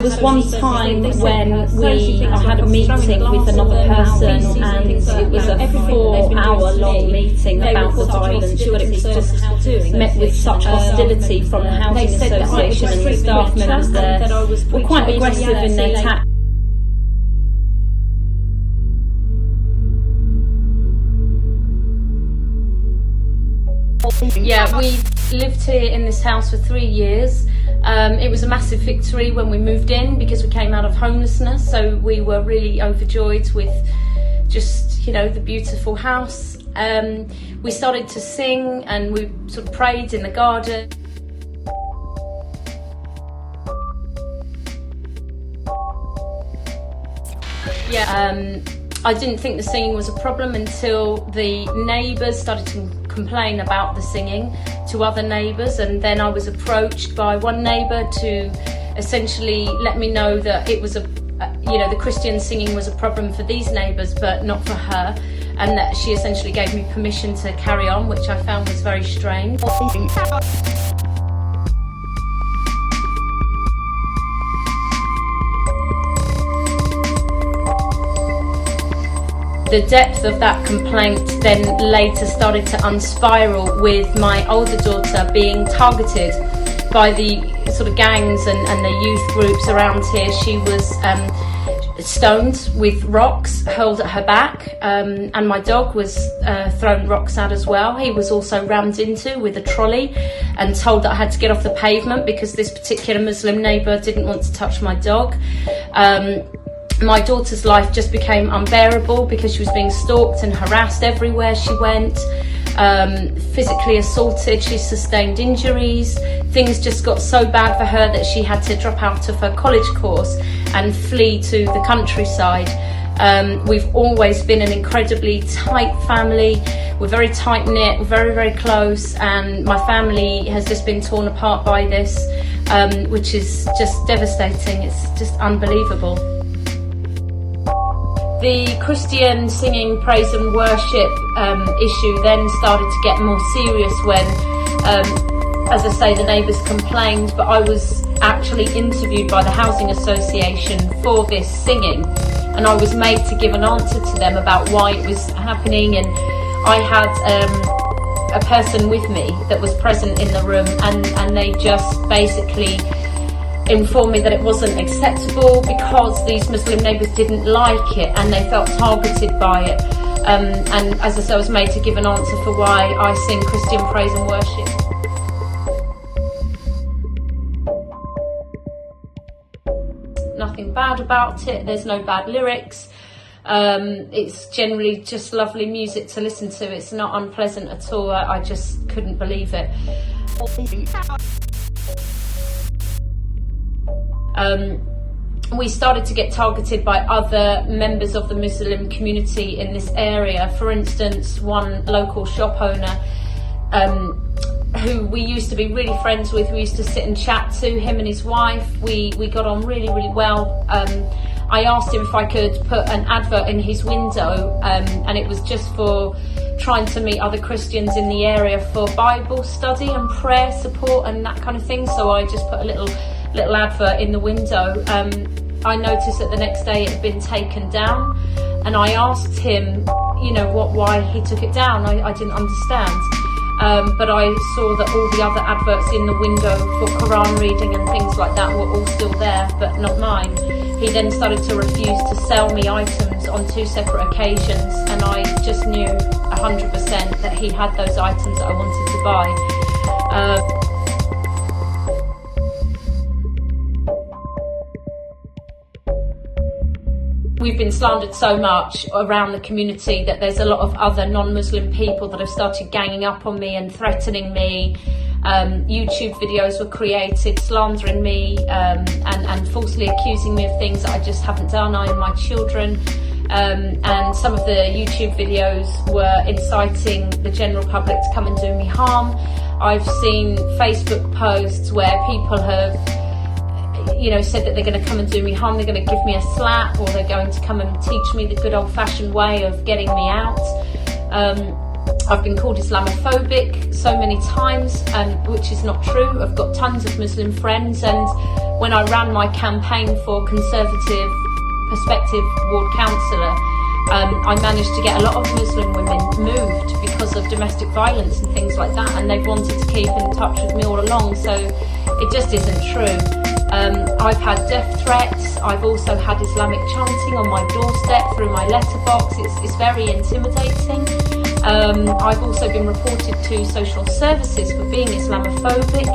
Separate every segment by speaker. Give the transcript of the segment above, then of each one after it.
Speaker 1: was one time when I had a meeting with another person, and it was a 4-hour-long meeting about the violence, but it was just met with such hostility from the housing association, and the staff members there were quite aggressive in their tactics. Yeah, we lived here in this house for 3 years. It was a massive victory when we moved in because we came out of homelessness, so we were really overjoyed with just, you know, the beautiful house. We started to sing and we sort of prayed in the garden. Yeah, I didn't think the singing was a problem until the neighbours started to complain about the singing to other neighbours, and then I was approached by one neighbour to essentially let me know that it was the Christian singing was a problem for these neighbours but not for her, and that she essentially gave me permission to carry on, which I found was very strange. The depth of that complaint then later started to unspiral, with my older daughter being targeted by the sort of gangs and the youth groups around here. She was stoned with rocks hurled at her back, and my dog was thrown rocks at as well. He was also rammed into with a trolley and told that I had to get off the pavement because this particular Muslim neighbour didn't want to touch my dog. My daughter's life just became unbearable because she was being stalked and harassed everywhere she went, physically assaulted. She sustained injuries. Things just got so bad for her that she had to drop out of her college course and flee to the countryside. We've always been an incredibly tight family. We're very tight-knit, we're very, very close, and my family has just been torn apart by this, which is just devastating. It's just unbelievable. The Christian singing, praise and worship issue then started to get more serious when, as I say, the neighbours complained, but I was actually interviewed by the Housing Association for this singing, and I was made to give an answer to them about why it was happening, and I had a person with me that was present in the room, and they just basically informed me that it wasn't acceptable because these Muslim neighbours didn't like it and they felt targeted by it. And as I said, I was made to give an answer for why I sing Christian praise and worship. Nothing bad about it, there's no bad lyrics. It's generally just lovely music to listen to. It's not unpleasant at all. I just couldn't believe it. We started to get targeted by other members of the Muslim community in this area. For instance, one local shop owner who we used to be really friends with, we used to sit and chat to, him and his wife. We got on really, really well. I asked him if I could put an advert in his window, and it was just for trying to meet other Christians in the area for Bible study and prayer support and that kind of thing. So I just put a little advert in the window. I noticed that the next day it had been taken down, and I asked him, why he took it down. I didn't understand. But I saw that all the other adverts in the window for Quran reading and things like that were all still there, but not mine. He then started to refuse to sell me items on 2 separate occasions, and I just knew 100% that he had those items that I wanted to buy. We've been slandered so much around the community that there's a lot of other non-Muslim people that have started ganging up on me and threatening me. YouTube videos were created slandering me and falsely accusing me of things that I just haven't done. I and my children. And some of the YouTube videos were inciting the general public to come and do me harm. I've seen Facebook posts where people have said that they're going to come and do me harm, they're going to give me a slap, or they're going to come and teach me the good old-fashioned way of getting me out. I've been called Islamophobic so many times, which is not true. I've got tons of Muslim friends, and when I ran my campaign for Conservative Perspective Ward Councillor, I managed to get a lot of Muslim women moved because of domestic violence and things like that, and they've wanted to keep in touch with me all along, so it just isn't true. I've had death threats. I've also had Islamic chanting on my doorstep through my letterbox. It's very intimidating. I've also been reported to social services for being Islamophobic.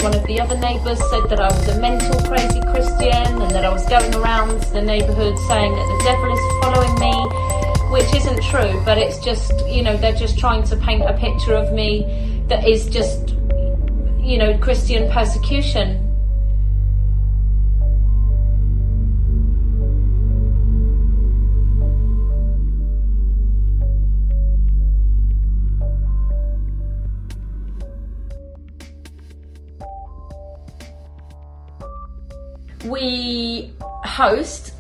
Speaker 1: One of the other neighbours said that I was a mental crazy Christian and that I was going around the neighbourhood saying that the devil is following me, which isn't true, but it's just, you know, they're just trying to paint a picture of me that is just, you know, Christian persecution. We host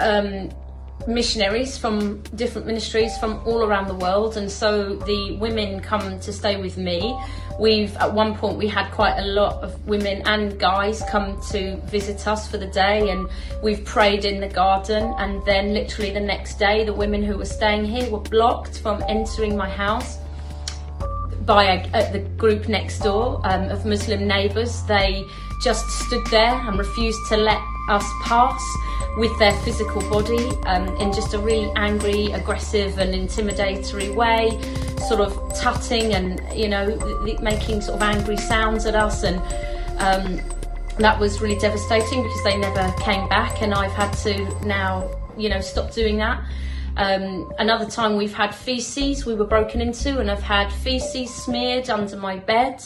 Speaker 1: missionaries from different ministries from all around the world, and so the women come to stay with me. At one point we had quite a lot of women and guys come to visit us for the day, and we've prayed in the garden, and then literally the next day the women who were staying here were blocked from entering my house by the group next door of Muslim neighbours. They just stood there and refused to let us pass with their physical body in just a really angry, aggressive and intimidatory way, sort of tutting and, you know, making sort of angry sounds at us, and that was really devastating because they never came back, and I've had to now, you know, stop doing that. Another time we've had feces, we were broken into, and I've had feces smeared under my bed.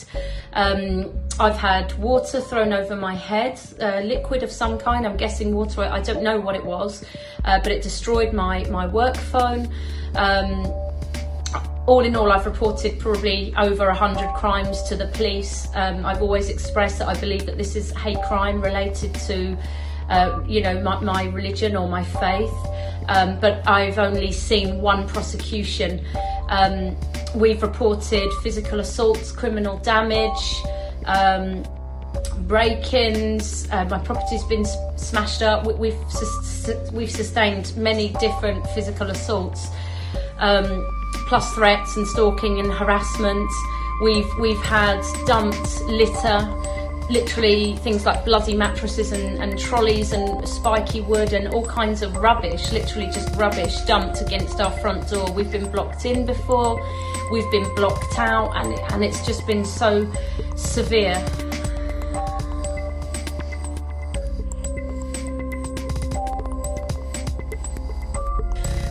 Speaker 1: I've had water thrown over my head, liquid of some kind, I'm guessing water, I don't know what it was, but it destroyed my work phone. All in all, I've reported probably over 100 crimes to the police. I've always expressed that I believe that this is hate crime related to you know, my religion or my faith, but I've only seen one prosecution. We've reported physical assaults, criminal damage, break-ins, my property's been smashed up. We've sustained many different physical assaults, plus threats and stalking and harassment. We've had dumped litter, literally things like bloody mattresses and trolleys and spiky wood and all kinds of rubbish, literally just rubbish dumped against our front door. We've been blocked in before, we've been blocked out, and it's just been so severe.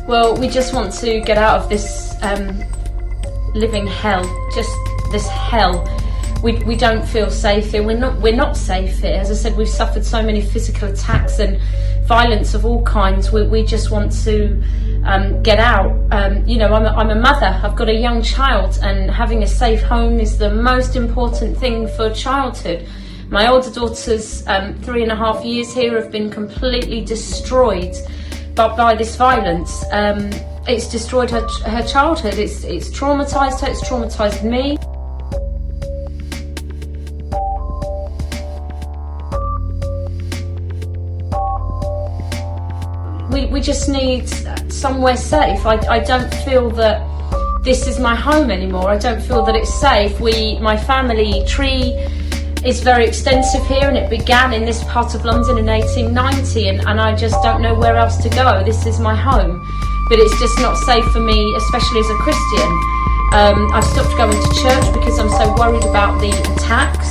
Speaker 1: Well, we just want to get out of this living hell, just this hell. We don't feel safe here. We're not safe here. As I said, we've suffered so many physical attacks and violence of all kinds. We just want to get out. You know, I'm a mother. I've got a young child, and having a safe home is the most important thing for childhood. My older daughter's 3.5 years here have been completely destroyed by this violence. It's destroyed her childhood. It's traumatised her. It's traumatised me. We just need somewhere safe. I don't feel that this is my home anymore. I don't feel that it's safe. My family tree is very extensive here, and it began in this part of London in 1890, and I just don't know where else to go. This is my home, but it's just not safe for me, especially as a Christian. I've stopped going to church because I'm so worried about the attacks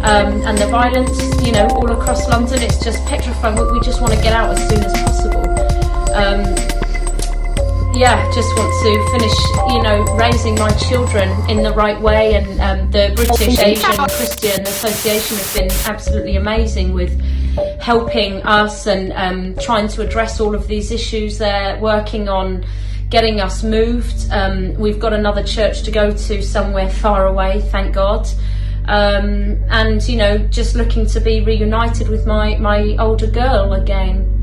Speaker 1: and the violence, you know, all across London. It's just petrifying. We just want to get out as soon as possible. Yeah, just want to finish, you know, raising my children in the right way, and the British Asian Christian Association has been absolutely amazing with helping us and trying to address all of these issues. They're working on getting us moved. We've got another church to go to somewhere far away, thank God. And, you know, just looking to be reunited with my older girl again.